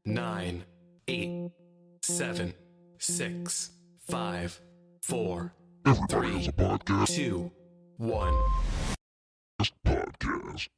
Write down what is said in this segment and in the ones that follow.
9, 8, 7, 6, 5, 4, 3, 2, 1. Podcast.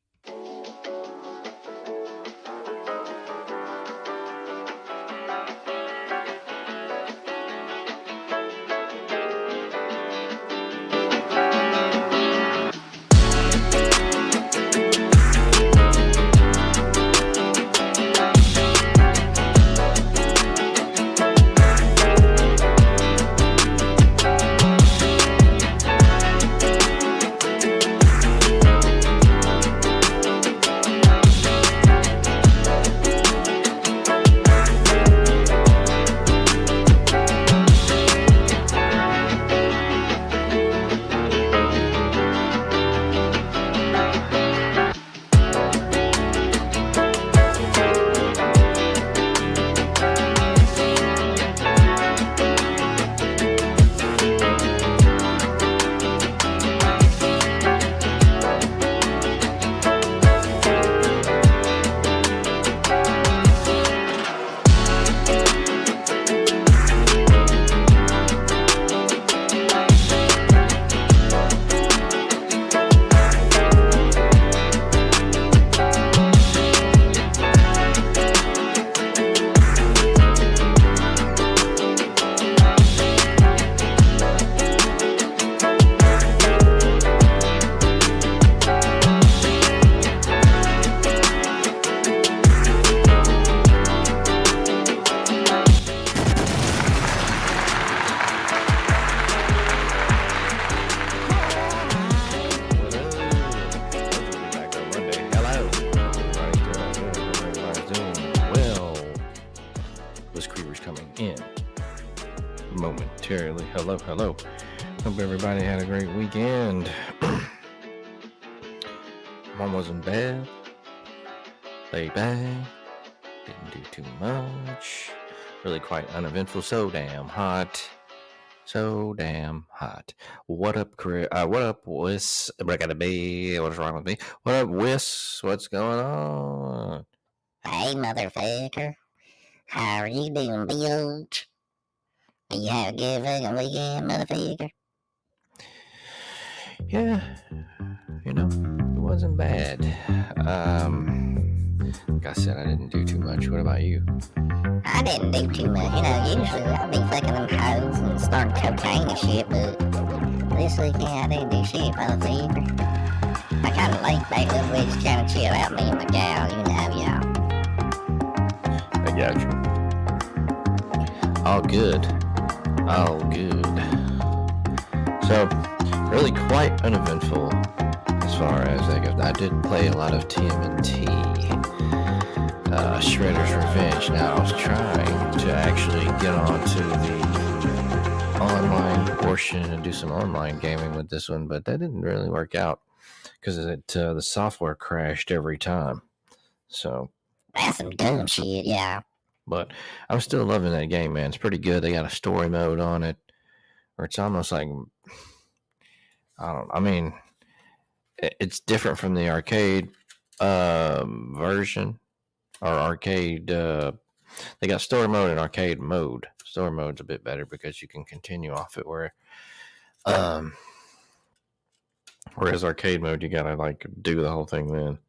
Momentarily. Hello. Hope everybody had a great weekend. Mom wasn't bad. Laid back. Didn't do too much. Really quite uneventful. So damn hot. What up, Chris? What up, Wiss? What's wrong with me? What up, Wiss? What's going on? Hey, motherfucker. How are you doing, bitch? Do you have a good fucking weekend, motherfucker? Yeah, it wasn't bad. Like I said, I didn't do too much. What about you? I didn't do too much. Usually I'll be fucking them hoes and starting cocaine and shit, but this weekend I didn't do shit, motherfucker. I kinda like back up with just kinda chill out, me and my gal, y'all. I got you. All good. So, really quite uneventful as far as I go. I did play a lot of TMNT, Shredder's Revenge. Now, I was trying to actually get onto the online portion and do some online gaming with this one, but that didn't really work out because the software crashed every time. So that's some dumb shit, yeah. But I'm still loving that game, man. It's pretty good. They got a story mode on it, or it's almost like it's different from the arcade version or arcade. They got story mode and arcade mode. Story mode's a bit better because you can continue off it. Whereas arcade mode, you gotta like do the whole thing then,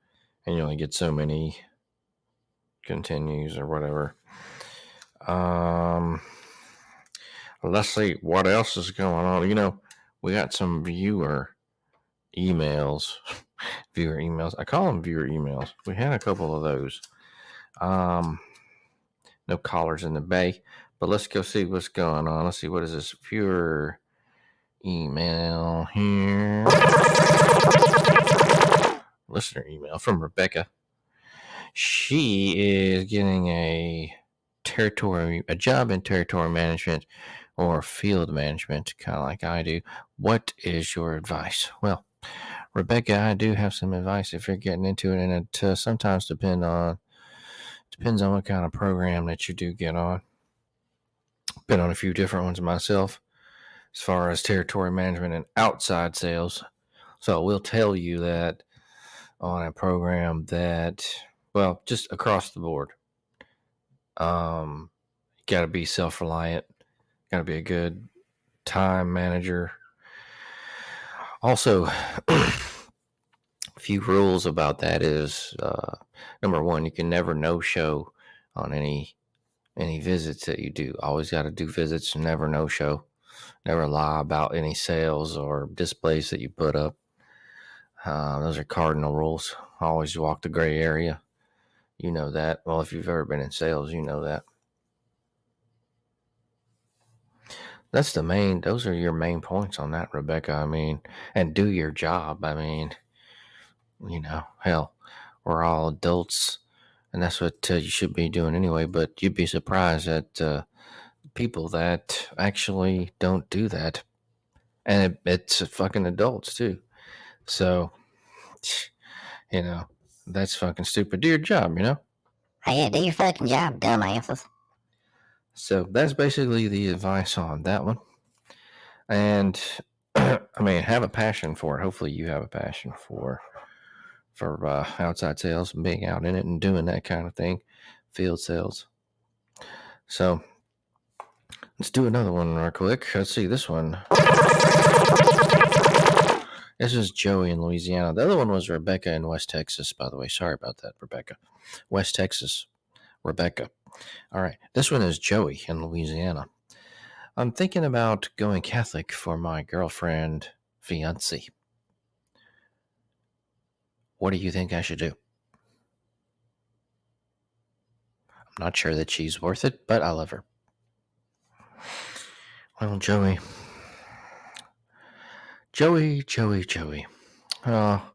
and you only get so many continues or whatever. Let's see what else is going on. We got some viewer emails. I call them viewer emails. We had a couple of those. No callers in the bay, but let's go see what's going on. Let's see, what is this viewer email here? Listener email from Rebecca. She is getting a job in territory management or field management, kind of like I do. What is your advice? Well, Rebecca, I do have some advice if you're getting into it, and it sometimes depends on what kind of program that you do get on. Been on a few different ones myself as far as territory management and outside sales. So I will tell you that on a program that, well, just across the board, You got to be self-reliant. Got to be a good time manager. Also, a few rules about that is, number one, you can never no-show on any visits that you do. Always got to do visits, never no-show. Never lie about any sales or displays that you put up. Those are cardinal rules. Always walk the gray area. You know that. Well, if you've ever been in sales, you know that. Those are your main points on that, Rebecca. I mean, and do your job. I mean, hell, we're all adults, and that's what you should be doing anyway. But you'd be surprised at people that actually don't do that. And it's fucking adults, too. So, that's fucking stupid. Do your job, Oh, yeah, do your fucking job, dumbasses. So that's basically the advice on that one. And I mean, have a passion for it. Hopefully you have a passion for outside sales and being out in it and doing that kind of thing, field sales. So let's do another one real quick. Let's see this one. This is Joey in Louisiana. The other one was Rebecca in West Texas, by the way. Sorry about that, Rebecca. West Texas, Rebecca. All right. This one is Joey in Louisiana. I'm thinking about going Catholic for my girlfriend, fiancé. What do you think I should do? I'm not sure that she's worth it, but I love her. Well, Joey. Oh,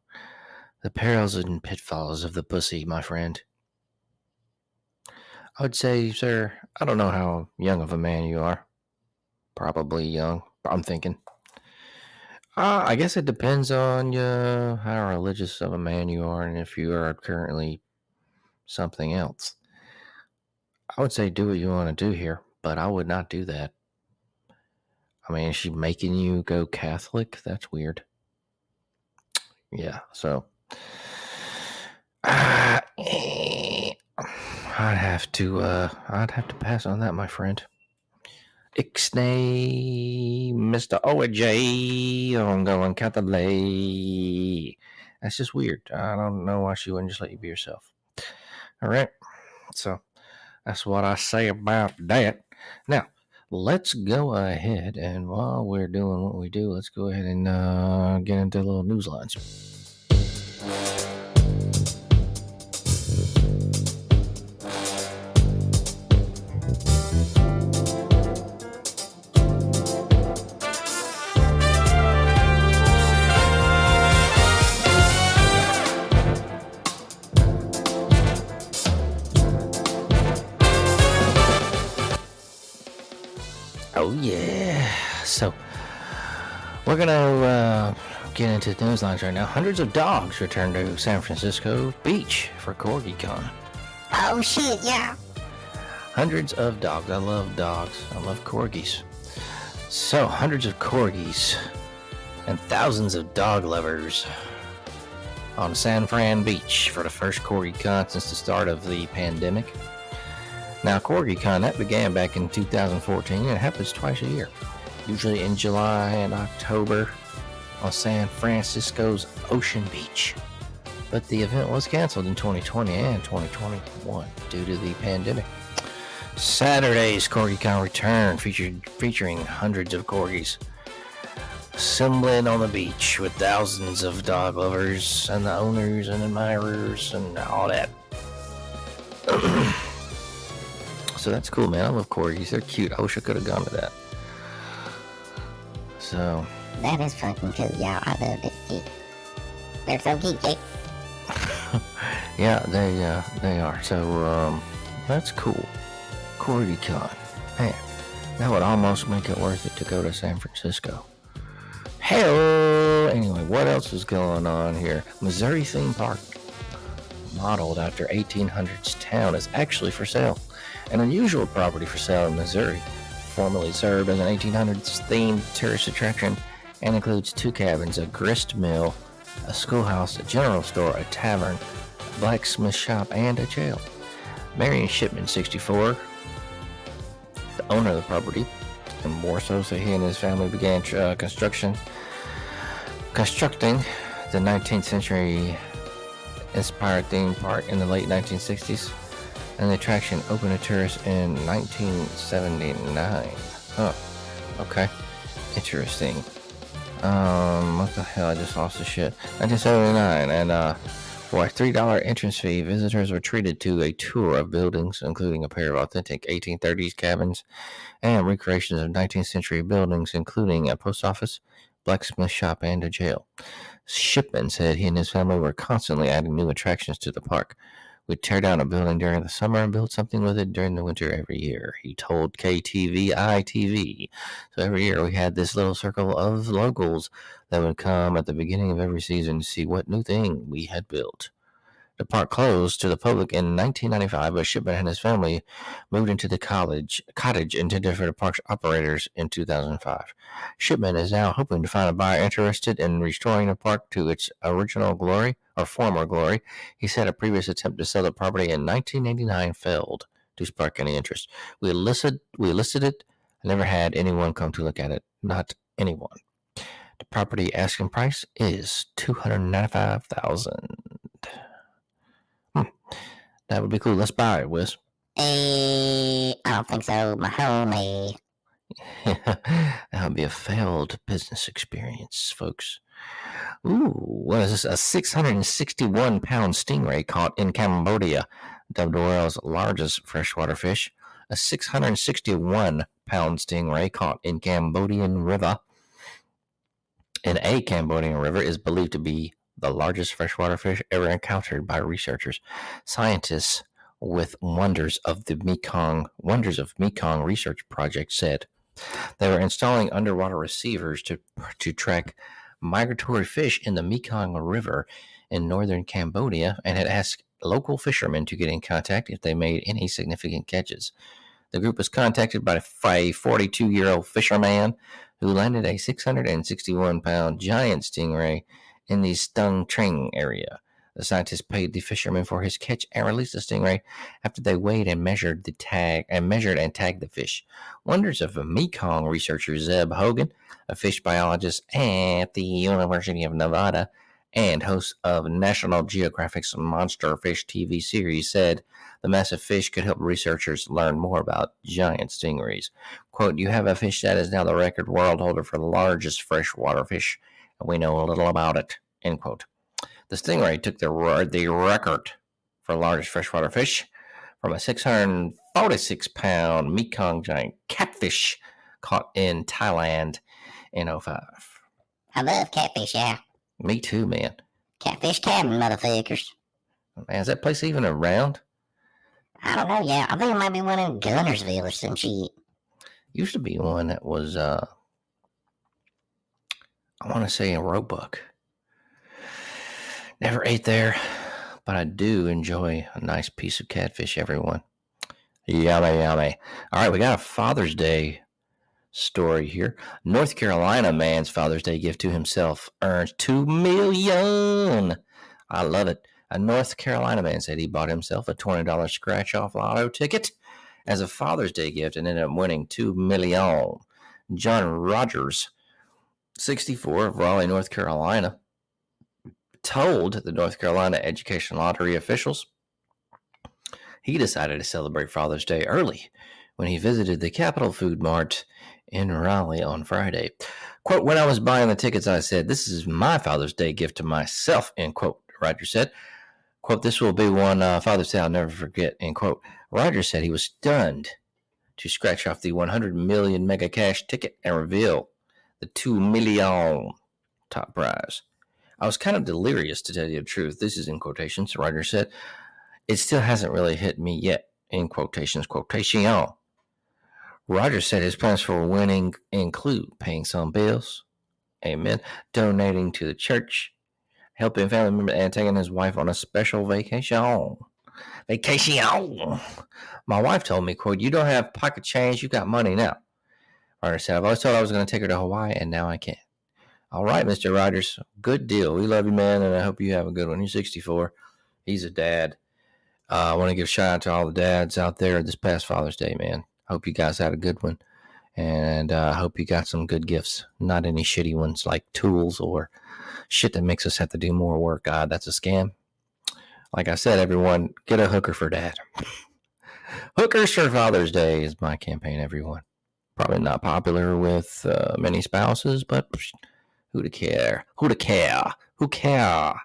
the perils and pitfalls of the pussy, my friend. I would say, sir, I don't know how young of a man you are. Probably young, I'm thinking. I guess it depends on how religious of a man you are and if you are currently something else. I would say do what you want to do here, but I would not do that. I mean, is she making you go Catholic? That's weird. Yeah, so I'd have to pass on that, my friend. Ixnay, Mr. OJ, I'm going Catholic. That's just weird. I don't know why she wouldn't just let you be yourself. All right, so that's what I say about that. Now, let's go ahead, and while we're doing what we do, let's go ahead and get into a little NewsLines. Oh, yeah. So, we're going to get into the NewsLines right now. Hundreds of dogs return to San Francisco Beach for CorgiCon. Oh, shit, yeah. Hundreds of dogs. I love dogs. I love corgis. So, hundreds of corgis and thousands of dog lovers on San Fran Beach for the first CorgiCon since the start of the pandemic. Now, CorgiCon, that began back in 2014, and it happens twice a year, usually in July and October on San Francisco's Ocean Beach. But the event was canceled in 2020 and 2021 due to the pandemic. Saturday's CorgiCon return featuring hundreds of corgis assembling on the beach with thousands of dog lovers and the owners and admirers and all that. So that's cool, man. I love corgis. They're cute. I wish I could have gone to that. So That is fucking cool, y'all. I love this shit. They're so geeky. yeah, they are. So that's cool. CorgiCon. Man, that would almost make it worth it to go to San Francisco. Hell, anyway, what else is going on here? Missouri theme park, modeled after 1800s town, is actually for sale. An unusual property for sale in Missouri, formerly served as an 1800s themed tourist attraction, and includes 2 cabins, a grist mill, a schoolhouse, a general store, a tavern, a blacksmith shop, and a jail. Marion Shipman, 64, the owner of the property, and more so he and his family began constructing the 19th century inspired theme park in the late 1960s, and the attraction opened to tourists in 1979. Huh. Okay. Interesting. What the hell? I just lost the shit. 1979, and for a $3 entrance fee, visitors were treated to a tour of buildings, including a pair of authentic 1830s cabins and recreations of 19th century buildings, including a post office, blacksmith shop, and a jail. Shipman said he and his family were constantly adding new attractions to the park. We'd tear down a building during the summer and build something with it during the winter every year, he told KTVI-TV. So every year we had this little circle of locals that would come at the beginning of every season to see what new thing we had built. The park closed to the public in 1995, but Shipman and his family moved into the cottage intended for the park's operators in 2005. Shipman is now hoping to find a buyer interested in restoring the park to its original glory, or former glory. He said a previous attempt to sell the property in 1989 failed to spark any interest. We listed it. I never had anyone come to look at it. Not anyone. The property asking price is $295,000. That would be cool. Let's buy it, Wiz. I don't think so, my homie. That would be a failed business experience, folks. Ooh, what is this? A 661-pound stingray caught in Cambodia, dubbed the world's largest freshwater fish. A 661-pound stingray caught in a Cambodian river is believed to be the largest freshwater fish ever encountered by researchers. Scientists with Wonders of Mekong Research Project said they were installing underwater receivers to track migratory fish in the Mekong River in northern Cambodia, and had asked local fishermen to get in contact if they made any significant catches. The group was contacted by a 42-year-old fisherman who landed a 661-pound giant stingray in the Stung Treng area. The scientists paid the fisherman for his catch and released the stingray after they weighed and measured and tagged the fish. Wonders of Mekong researcher Zeb Hogan, a fish biologist at the University of Nevada and host of National Geographic's Monster Fish TV series, said the massive fish could help researchers learn more about giant stingrays. Quote, "You have a fish that is now the record world holder for the largest freshwater fish, and we know a little about it," end quote. The stingray took the record for largest freshwater fish from a 646-pound Mekong giant catfish caught in Thailand in 2005. I love catfish, yeah. Me too, man. Catfish cabin, motherfuckers. Man, is that place even around? I don't know, yeah. I think it might be one in Gunnersville or some shit. Used to be one that was, I want to say in Roebuck. Never ate there, but I do enjoy a nice piece of catfish, everyone. Yummy, yummy. All right, we got a Father's Day story here. North Carolina man's Father's Day gift to himself earns $2 million. I love it. A North Carolina man said he bought himself a $20 scratch-off lotto ticket as a Father's Day gift and ended up winning $2 million. John Rogers, 64, of Raleigh, North Carolina, told the North Carolina Education Lottery officials he decided to celebrate Father's Day early when he visited the Capitol Food Mart in Raleigh on Friday. Quote, "When I was buying the tickets, I said, this is my Father's Day gift to myself," end quote, Rogers said. Quote, "This will be one Father's Day I'll never forget," end quote. Rogers said he was stunned to scratch off the 100 million mega cash ticket and reveal the $2 million top prize. "I was kind of delirious, to tell you the truth." This is in quotations, Rogers said. "It still hasn't really hit me yet," in quotations, quotation. Rogers said his plans for winning include paying some bills, amen, donating to the church, helping family members, and taking his wife on a special vacation. "My wife told me, quote, 'You don't have pocket change, you got money now.' Rogers said, 'I've always thought I was going to take her to Hawaii, and now I can.' All right, Mr. Rogers, good deal. We love you, man, and I hope you have a good one. You're 64. He's a dad. I want to give a shout out to all the dads out there this past Father's Day, man. Hope you guys had a good one. And I hope you got some good gifts. Not any shitty ones like tools or shit that makes us have to do more work. God, that's a scam. Like I said, everyone, get a hooker for dad. Hookers for Father's Day is my campaign, everyone. Probably not popular with many spouses, but who to care? Who to care? Who care?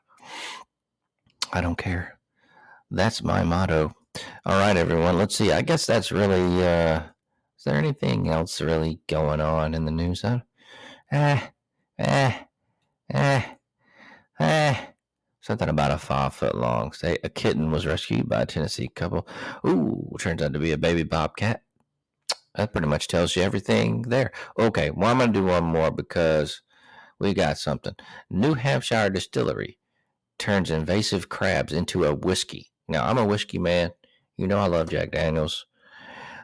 I don't care. That's my motto. All right, everyone. Let's see. I guess that's really. Is there anything else really going on in the news? Huh? Something about a 5-foot long. Say a kitten was rescued by a Tennessee couple. Ooh, turns out to be a baby bobcat. That pretty much tells you everything there. Okay, well, I'm going to do one more because we got something. New Hampshire distillery turns invasive crabs into a whiskey. Now, I'm a whiskey man. You know I love Jack Daniels.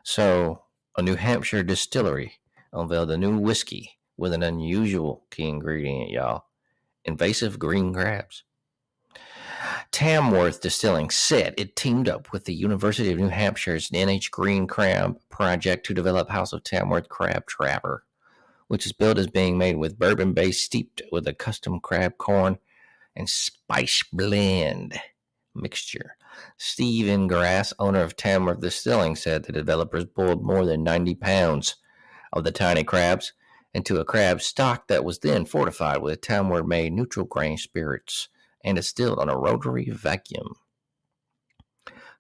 So, a New Hampshire distillery unveiled a new whiskey with an unusual key ingredient, y'all. Invasive green crabs. Tamworth Distilling said it teamed up with the University of New Hampshire's NH Green Crab Project to develop House of Tamworth Crab Trapper, which is billed as being made with bourbon base steeped with a custom crab corn and spice blend mixture. Stephen Grass, owner of Tamworth Distilling, said the developers boiled more than 90 pounds of the tiny crabs into a crab stock that was then fortified with Tamworth-made neutral grain spirits and distilled on a rotary vacuum.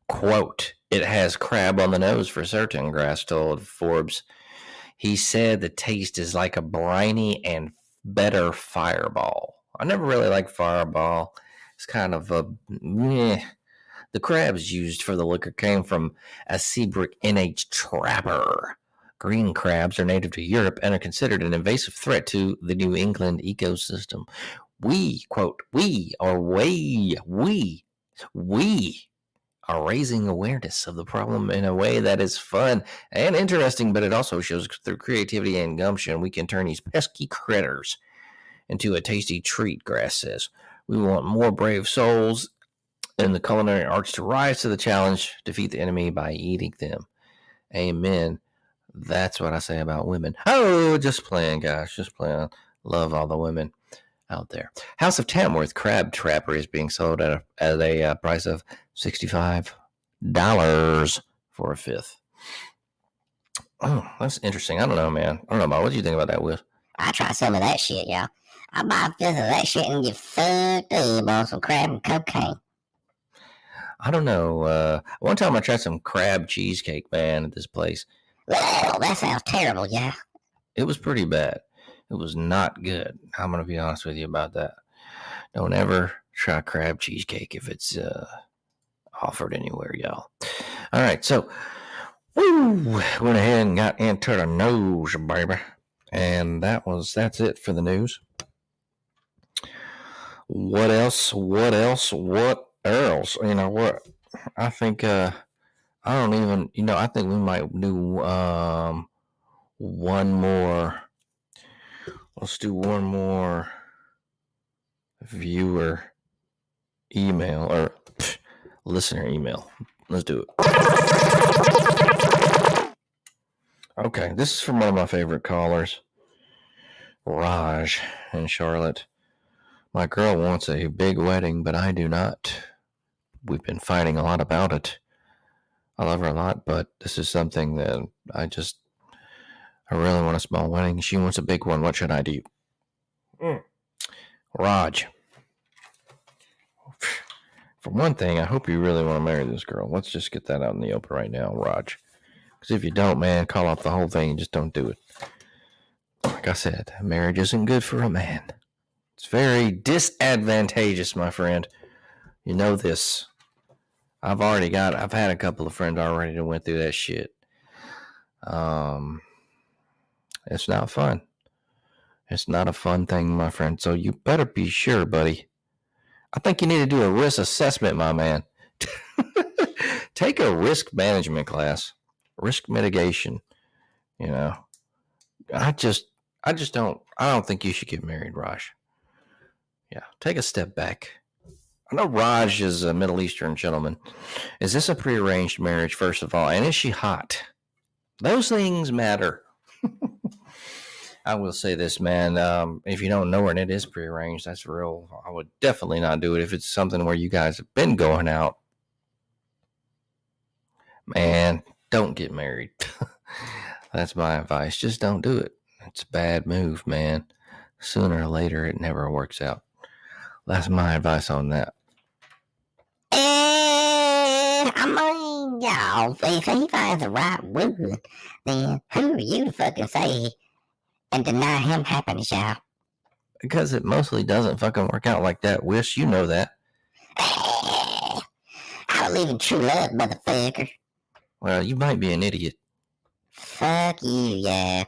Quote, it has crab on the nose for certain, Grass told Forbes. He said the taste is like a briny and better Fireball. I never really liked Fireball. It's kind of a meh. The crabs used for the liquor came from a Seabrook NH Trapper. Green crabs are native to Europe and are considered an invasive threat to the New England ecosystem. We are raising awareness of the problem in a way that is fun and interesting, but it also shows through creativity and gumption we can turn these pesky critters into a tasty treat, Grass says. We want more brave souls in the culinary arts to rise to the challenge, defeat the enemy by eating them. Amen. That's what I say about women. Oh, just playing, guys. Just playing. Love all the women out there. House of Tamworth Crab Trapper is being sold at a price of $65 for a fifth. Oh, that's interesting. I don't know, man. I don't know, Bob. What do you think about that, Will? I try some of that shit, y'all. I buy a fifth of that shit and get fucked up on some crab and cocaine. I don't know. One time I tried some crab cheesecake, man, at this place. Well, that sounds terrible, yeah. It was pretty bad. It was not good. I'm going to be honest with you about that. Don't ever try crab cheesecake if it's offered anywhere, y'all. All right, so went ahead and got into the news, baby. And that's it for the news. What else? You know what? I think I think we might do one more. Let's do one more viewer email or listener email. Let's do it. Okay, this is from one of my favorite callers, Raj in Charlotte. My girl wants a big wedding, but I do not. We've been fighting a lot about it. I love her a lot, but this is something that I really want a small wedding. She wants a big one. What should I do? Raj. For one thing, I hope you really want to marry this girl. Let's just get that out in the open right now, Raj. Because if you don't, man, call off the whole thing and just don't do it. Like I said, marriage isn't good for a man. It's very disadvantageous, my friend. You know this. I've had a couple of friends already that went through that shit. It's not fun. It's not a fun thing, my friend. So you better be sure, buddy. I think you need to do a risk assessment, my man. Take a risk management class, risk mitigation. You know, I don't think you should get married, Raj. Yeah, take a step back. I know Raj is a Middle Eastern gentleman. Is this a prearranged marriage, first of all? And is she hot? Those things matter. I will say this, man. If you don't know her and it is prearranged, that's real. I would definitely not do it. If it's something where you guys have been going out, man, don't get married. That's my advice. Just don't do it. It's a bad move, man. Sooner or later, it never works out. That's my advice on that. I mean, y'all, if he finds the right woman, then who are you to fucking say and deny him happiness, y'all? Because it mostly doesn't fucking work out like that, Wish. You know that. I believe in true love, motherfucker. Well, you might be an idiot. Fuck you, yeah.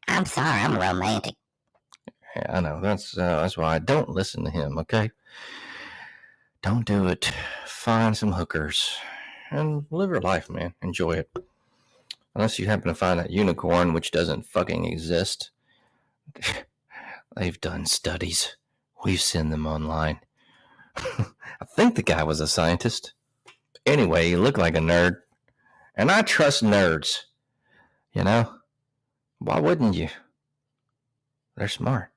I'm sorry, I'm romantic. Yeah, I know. That's why I don't listen to him, okay? Don't do it. Find some hookers and live your life, man. Enjoy it. Unless you happen to find that unicorn, which doesn't fucking exist. They've done studies. We've seen them online. I think the guy was a scientist. Anyway, he looked like a nerd. And I trust nerds. You know? Why wouldn't you? They're smart.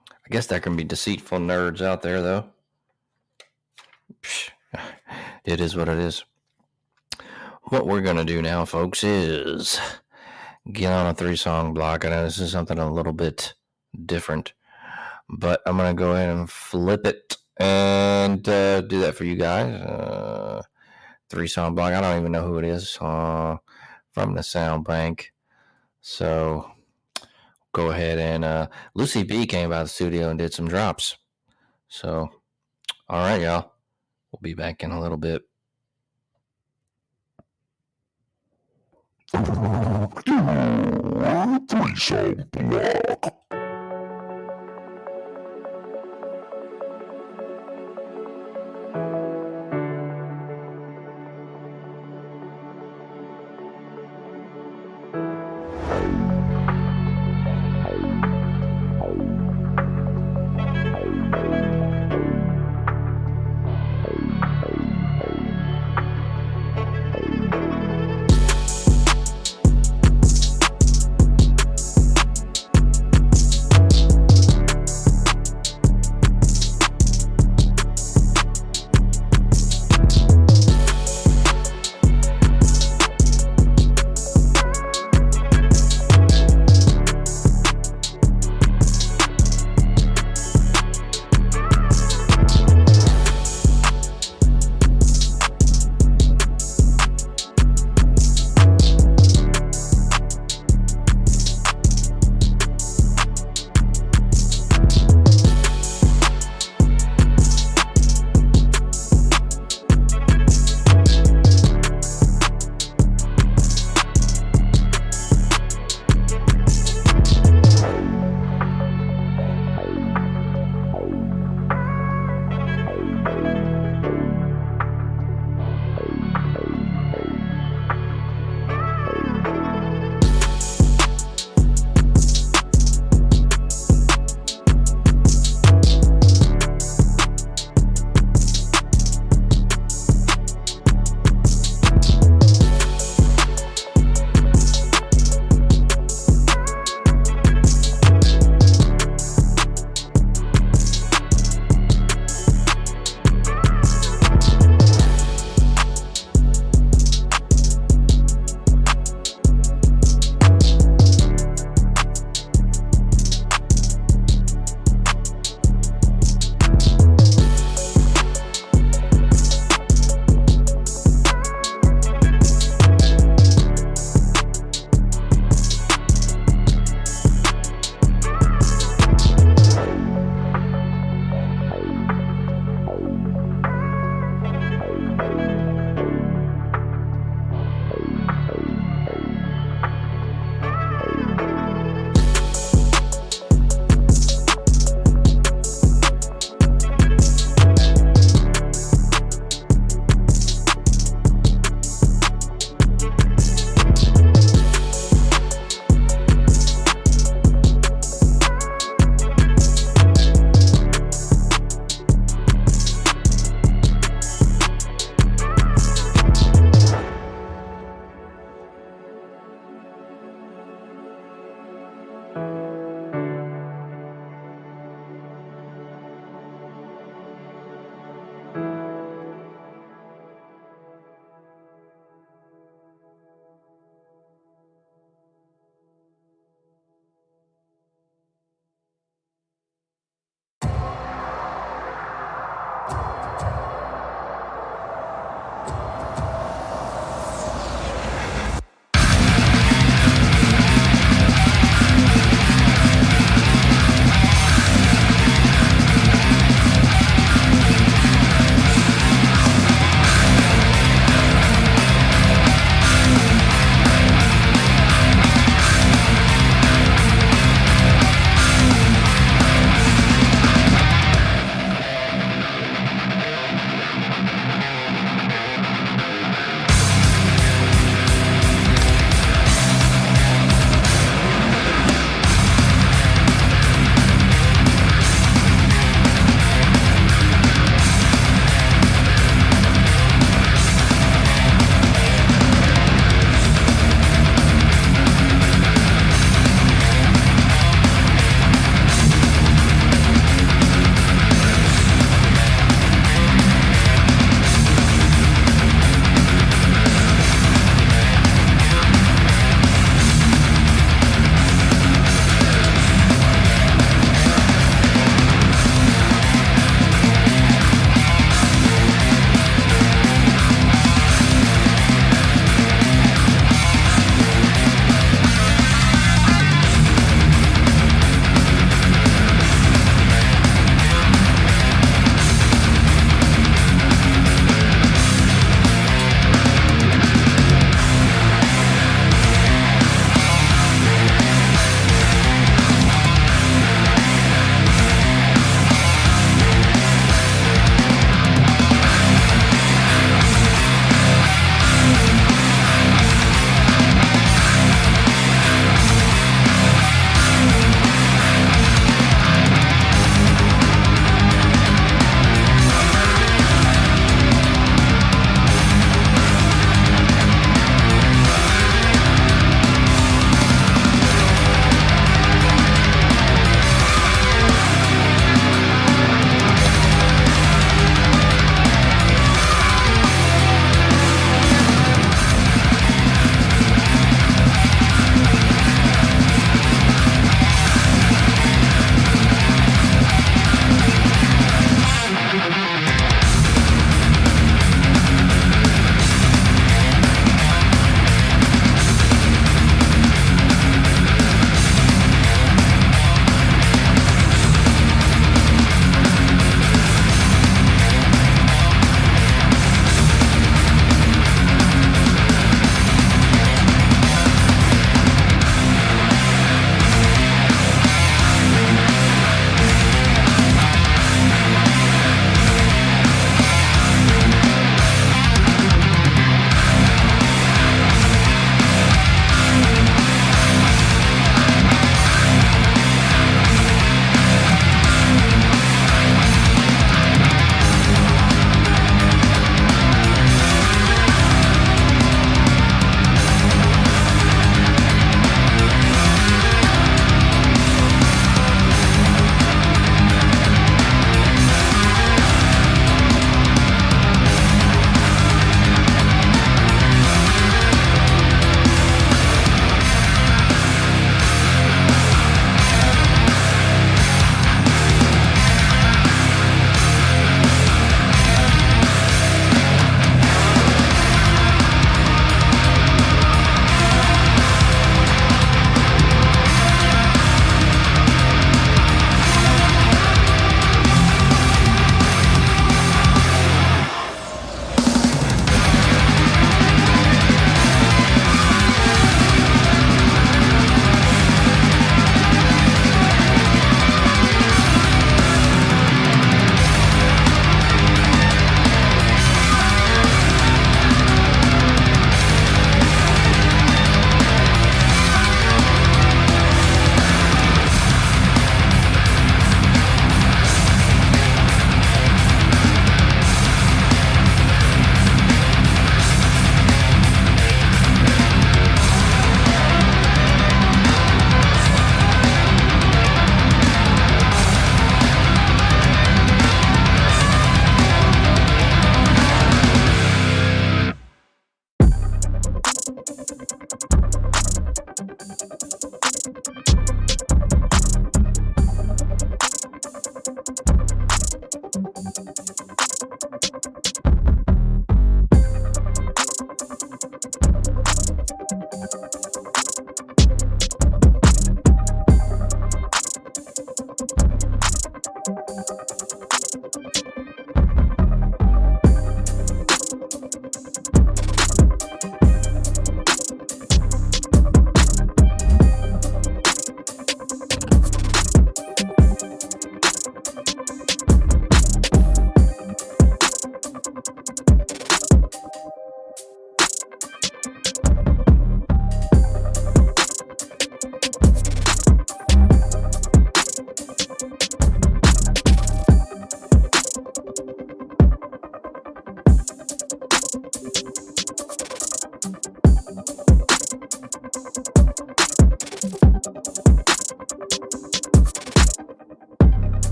I guess there can be deceitful nerds out there, though. It is what it is. What we're going to do now, folks, is get on a 3-song block. I know this is something a little bit different, but I'm going to go ahead and flip it and do that for you guys. 3-song block. I don't even know who it is from the sound bank. So go ahead and Lucy B came by the studio and did some drops. So, all right, y'all. We'll be back in a little bit. Threesome block.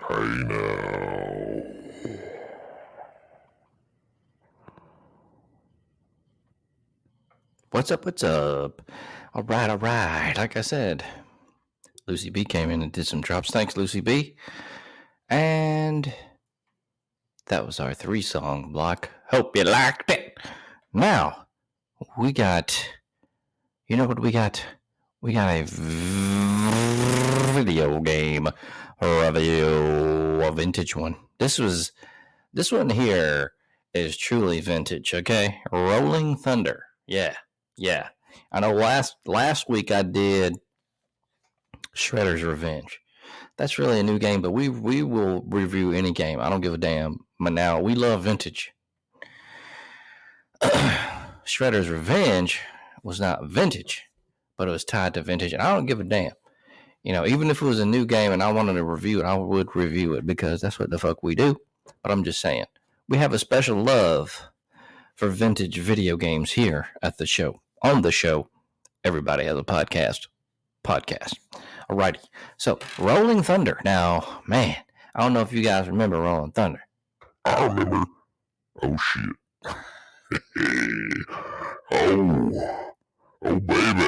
Hey now. What's up? What's up? All right, all right. Like I said, Lucy B came in and did some drops. Thanks, Lucy B. And that was our 3-song block. Hope you liked it. Now, we got, you know what we got? We got a video game review, a vintage one. This one here is truly vintage, okay? Rolling Thunder. Yeah. I know last week I did Shredder's Revenge. That's really a new game, but we will review any game. I don't give a damn. But now we love vintage. Shredder's Revenge was not vintage, but it was tied to vintage, and I don't give a damn. You know, even if it was a new game and I wanted to review it, I would review it because that's what the fuck we do. But I'm just saying, we have a special love for vintage video games here at the show. On the show, everybody has a podcast. Alrighty. So, Rolling Thunder. Now, man, I don't know if you guys remember Rolling Thunder. I remember. Oh, shit. Oh, baby.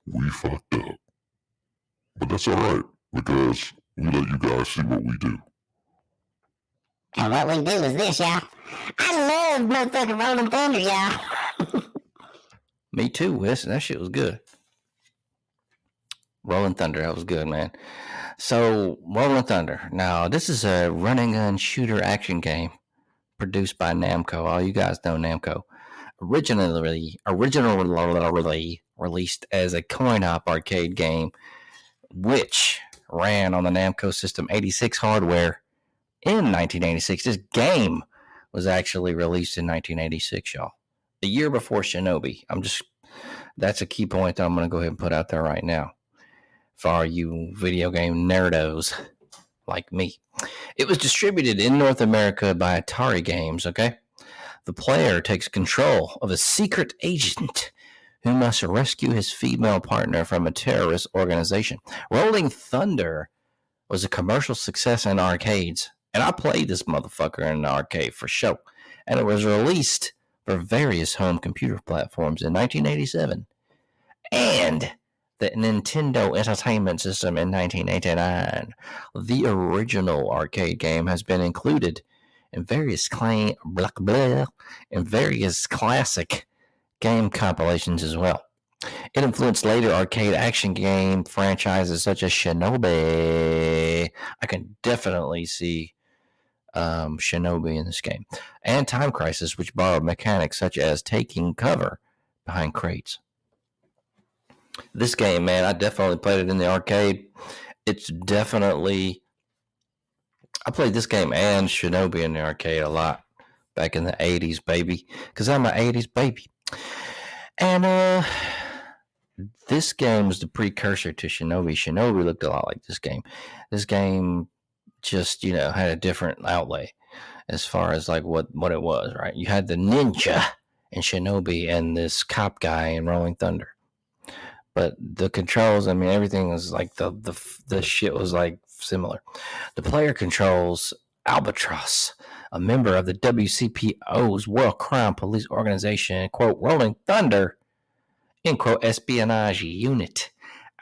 We fucked up. But that's alright, because we let you guys see what we do. And what we do is this, y'all. I love motherfucking Rolling Thunder, y'all. Me too, Wes. That shit was good. Rolling Thunder, that was good, man. So, Rolling Thunder. Now, this is a running gun shooter action game produced by Namco. All you guys know Namco. Originally released as a coin-op arcade game, which ran on the Namco System 86 hardware in 1986. This game was actually released in 1986, y'all. The year before Shinobi. That's a key point that I'm going to go ahead and put out there right now for all you video game nerdos like me. It was distributed in North America by Atari Games, okay? The player takes control of a secret agent who must rescue his female partner from a terrorist organization. Rolling Thunder was a commercial success in arcades, and I played this motherfucker in an arcade for sure. And it was released for various home computer platforms in 1987 and the Nintendo Entertainment System in 1989. The original arcade game has been included in various classic game compilations as well. It influenced later arcade action game franchises such as Shinobi, I can definitely see Shinobi in this game. And Time Crisis, which borrowed mechanics such as taking cover behind crates. This game, man, I definitely played it in the arcade. It's definitely... I played this game and Shinobi in the arcade a lot back in the 80s, baby. Because I'm an 80s baby. And this game was the precursor to Shinobi. Shinobi looked a lot like this game. This game just, had a different outlay as far as like what it was, right? You had the ninja in Shinobi and this cop guy in Rolling Thunder. But the controls, everything was like the shit was like similar. The player controls Albatross, a member of the WCPO's World Crime Police Organization, quote, Rolling Thunder, end quote, espionage unit.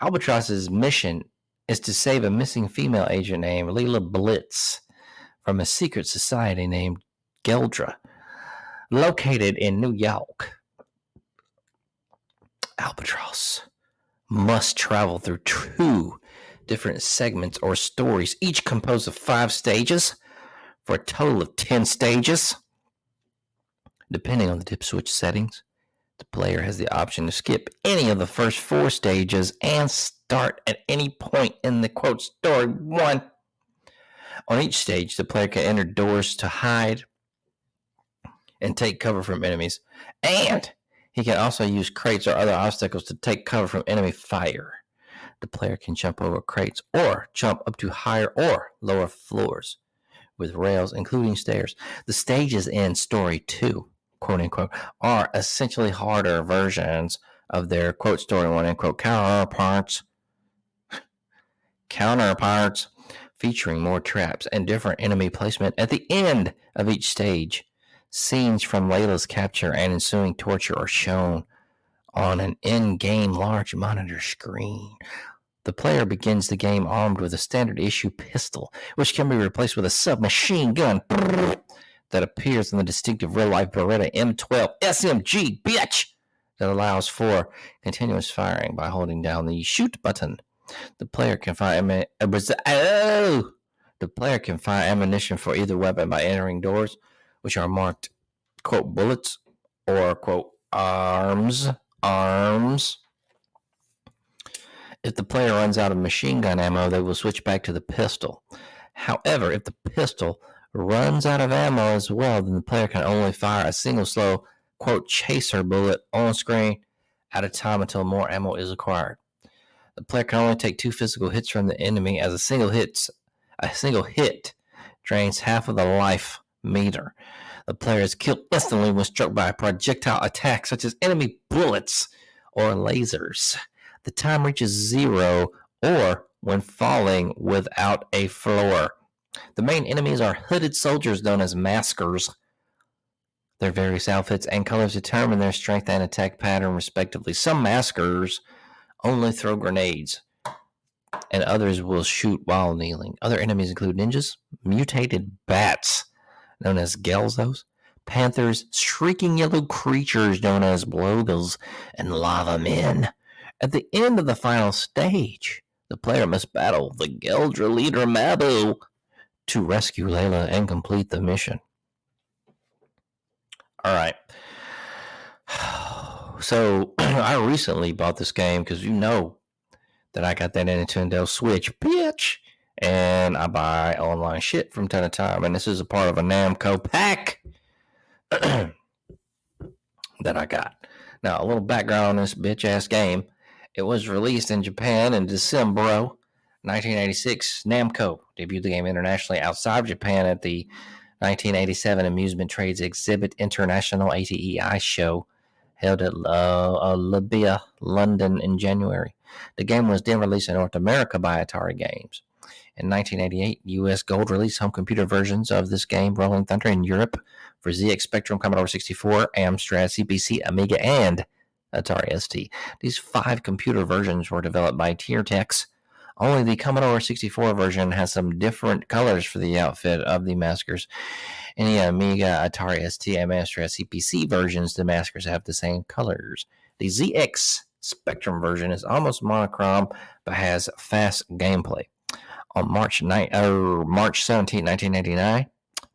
Albatross's mission is to save a missing female agent named Leila Blitz from a secret society named Geldra, located in New York. Albatross must travel through 2 different segments or stories, each composed of 5 stages for a total of 10 stages. Depending on the dip switch settings, the player has the option to skip any of the first 4 stages and start at any point in the quote story 1. On each stage, the player can enter doors to hide and take cover from enemies, and he can also use crates or other obstacles to take cover from enemy fire. The player can jump over crates or jump up to higher or lower floors with rails, including stairs. The stages in Story 2, quote unquote, are essentially harder versions of their quote Story 1, end quote, counterparts, featuring more traps and different enemy placement at the end of each stage. Scenes from Layla's capture and ensuing torture are shown on an in-game large monitor screen. The player begins the game armed with a standard issue pistol, which can be replaced with a submachine gun that appears in the distinctive real-life Beretta M12 SMG, bitch, that allows for continuous firing by holding down the shoot button. The player can fire ammunition for either weapon by entering doors, which are marked, quote, bullets or, quote, arms. If the player runs out of machine gun ammo, they will switch back to the pistol. However, if the pistol runs out of ammo as well, then the player can only fire a single slow, quote, chaser bullet on screen at a time until more ammo is acquired. The player can only take 2 physical hits from the enemy, as a single hit drains half of the life meter. The player is killed instantly when struck by a projectile attack, such as enemy bullets or lasers. The time reaches 0 or when falling without a floor. The main enemies are hooded soldiers known as maskers. Their various outfits and colors determine their strength and attack pattern, respectively. Some maskers only throw grenades, and others will shoot while kneeling. Other enemies include ninjas, mutated bats, known as Gelzos, panthers, shrieking yellow creatures known as blogos, and lava men. At the end of the final stage, the player must battle the Geldra leader Mabu to rescue Layla and complete the mission. All right. So I recently bought this game because you know that I got that Nintendo Switch, bitch. And I buy online shit from time to time. And this is a part of a Namco pack that I got. Now, a little background on this bitch-ass game. It was released in Japan in December 1986. Namco debuted the game internationally outside of Japan at the 1987 Amusement Trades Exhibit International ATEI show held at Libya, London in January. The game was then released in North America by Atari Games. In 1988, US Gold released home computer versions of this game, Rolling Thunder, in Europe for ZX Spectrum, Commodore 64, Amstrad, CPC, Amiga, and Atari ST. These 5 computer versions were developed by Tiertex. Only the Commodore 64 version has some different colors for the outfit of the maskers. In the Amiga, Atari ST, and Amstrad CPC versions, the maskers have the same colors. The ZX Spectrum version is almost monochrome, but has fast gameplay. On March 17, 1989,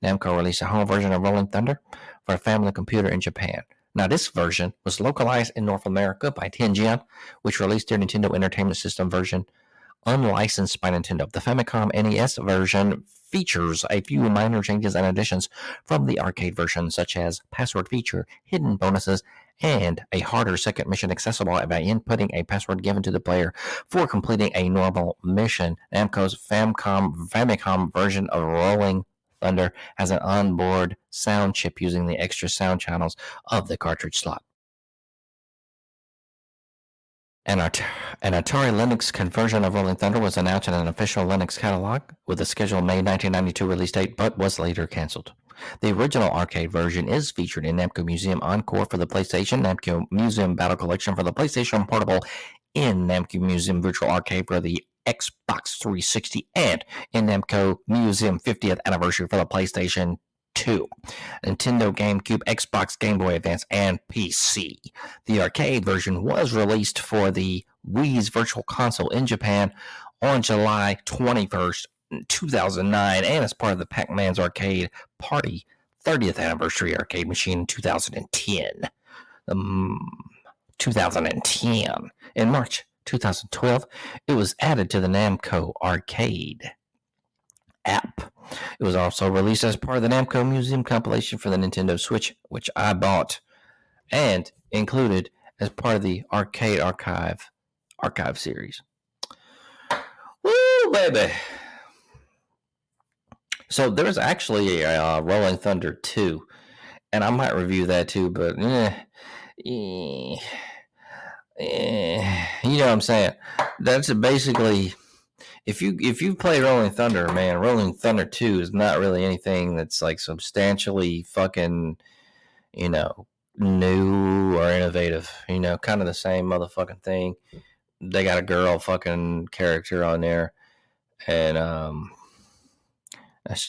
Namco released a home version of Rolling Thunder for a family computer in Japan. Now, this version was localized in North America by Tengen, which released their Nintendo Entertainment System version unlicensed by Nintendo. The Famicom NES version features a few minor changes and additions from the arcade version, such as password feature, hidden bonuses, and a harder second mission accessible by inputting a password given to the player for completing a normal mission. Namco's Famicom version of Rolling Thunder has an onboard sound chip using the extra sound channels of the cartridge slot. An Atari Lynx conversion of Rolling Thunder was announced in an official Lynx catalog with a scheduled May 1992 release date, but was later canceled. The original arcade version is featured in Namco Museum Encore for the PlayStation, Namco Museum Battle Collection for the PlayStation Portable, in Namco Museum Virtual Arcade for the Xbox 360, and in Namco Museum 50th Anniversary for the PlayStation 2, Nintendo GameCube, Xbox, Game Boy Advance, and PC. The arcade version was released for the Wii's Virtual Console in Japan on July 21st, 2009, and as part of the Pac-Man's Arcade Party 30th Anniversary Arcade Machine in 2010. In March 2012, it was added to the Namco Arcade app. It was also released as part of the Namco Museum compilation for the Nintendo Switch, which I bought, and included as part of the Arcade Archive series. Woo, baby! So there's actually a Rolling Thunder 2, and I might review that too, but you know what I'm saying? That's basically, if you play Rolling Thunder, man, Rolling Thunder 2 is not really anything that's like substantially fucking, new or innovative. Kind of the same motherfucking thing. They got a girl fucking character on there, and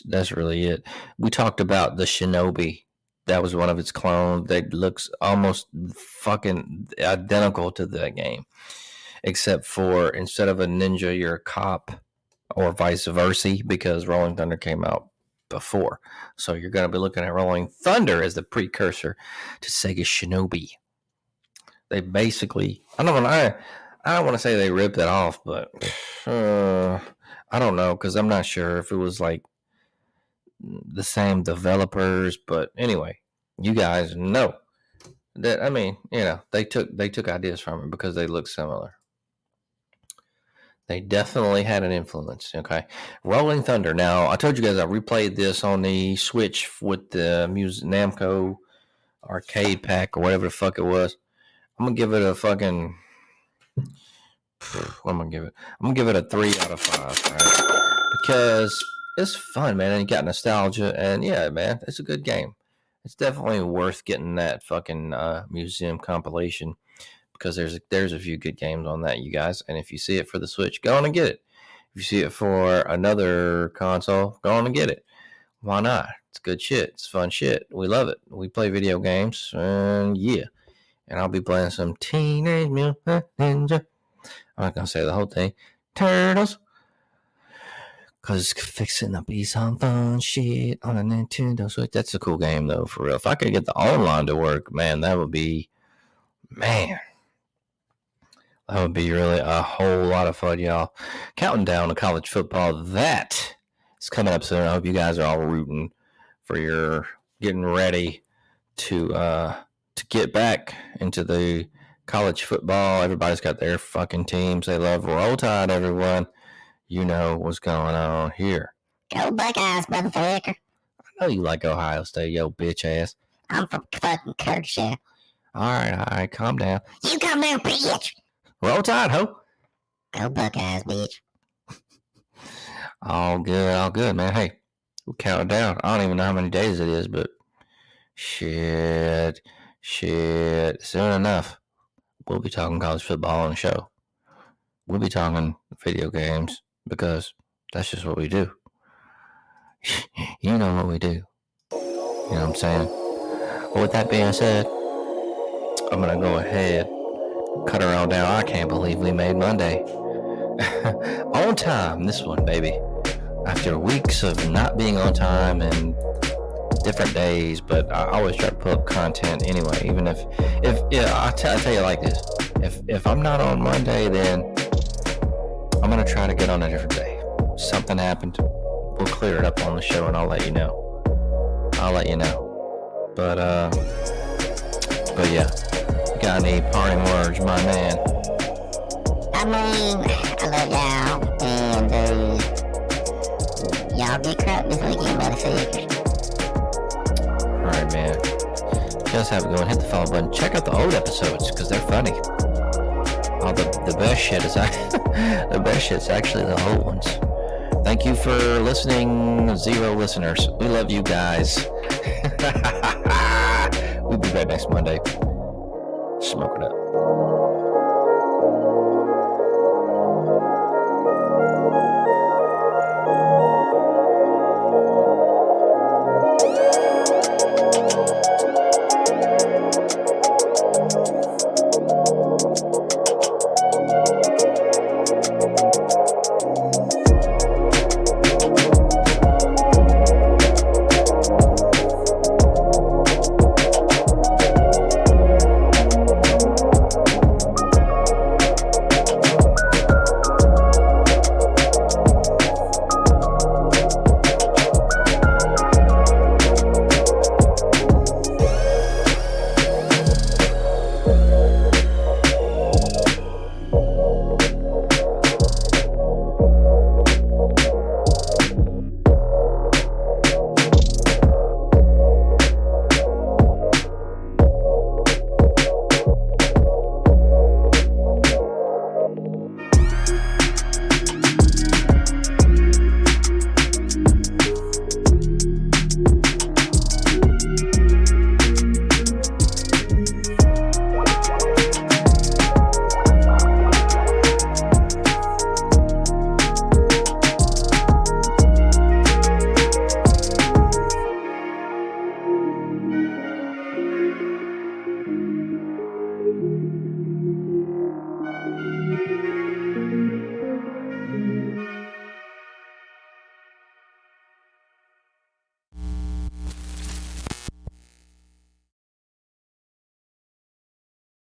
that's really it. We talked about the Shinobi. That was one of its clones that looks almost fucking identical to that game, except for instead of a ninja, you're a cop, or vice versa, because Rolling Thunder came out before. So you're going to be looking at Rolling Thunder as the precursor to Sega Shinobi. They basically, I don't want to say they ripped it off, but I don't know, because I'm not sure if it was like the same developers, but anyway, you guys know that, they took ideas from it because they look similar. They definitely had an influence. Okay, Rolling Thunder. Now, I told you guys I replayed this on the Switch with the Namco arcade pack or whatever the fuck it was. I'm gonna give it a fucking. What am I gonna give it? I'm gonna give it a 3 out of 5, right? Because it's fun, man, and you got nostalgia, and yeah, man, it's a good game. It's definitely worth getting that fucking museum compilation, because there's a few good games on that, you guys. And if you see it for the Switch, go on and get it. If you see it for another console, go on and get it. Why not? It's good shit. It's fun shit. We love it. We play video games, and yeah. And I'll be playing some Teenage Mutant Ninja. I'm not gonna say the whole thing. Turtles. Because fixing to be some fun shit on a Nintendo Switch. That's a cool game, though, for real. If I could get the online to work, man, that would be really a whole lot of fun, y'all. Counting down to college football, that is coming up soon. I hope you guys are all rooting for your getting ready to get back into the college football. Everybody's got their fucking teams. They love Roll Tide, everyone. You know what's going on here. Go Buckeyes, motherfucker. I know you like Ohio State, yo bitch ass. I'm from fucking Kirkshire. All right, calm down. You come down, bitch. Roll Tide, ho. Go Buckeyes, bitch. All good, man. Hey, we'll count it down. I don't even know how many days it is, but shit. Soon enough, we'll be talking college football on the show. We'll be talking video games, because that's just what we do. You know what we do. You know what I'm saying? Well, with that being said, I'm going to go ahead, cut her all down. I can't believe we made Monday. On time, this one, baby. After weeks of not being on time and different days, but I always try to put up content anyway. Even if I'll tell you like this: if I'm not on Monday, then I'm gonna try to get on a different day. Something happened, we'll clear it up on the show, and I'll let you know. But yeah, you got any parting words, my man? I mean, I love y'all, and y'all get crunk this weekend, motherfuckers. Alright, man. Just have a go and hit the follow button. Check out the old episodes, because they're funny. Oh, the best shit is the best shit's actually the old ones. Thank you for listening, 0 listeners. We love you guys. We'll be back next Monday. Smoke it up.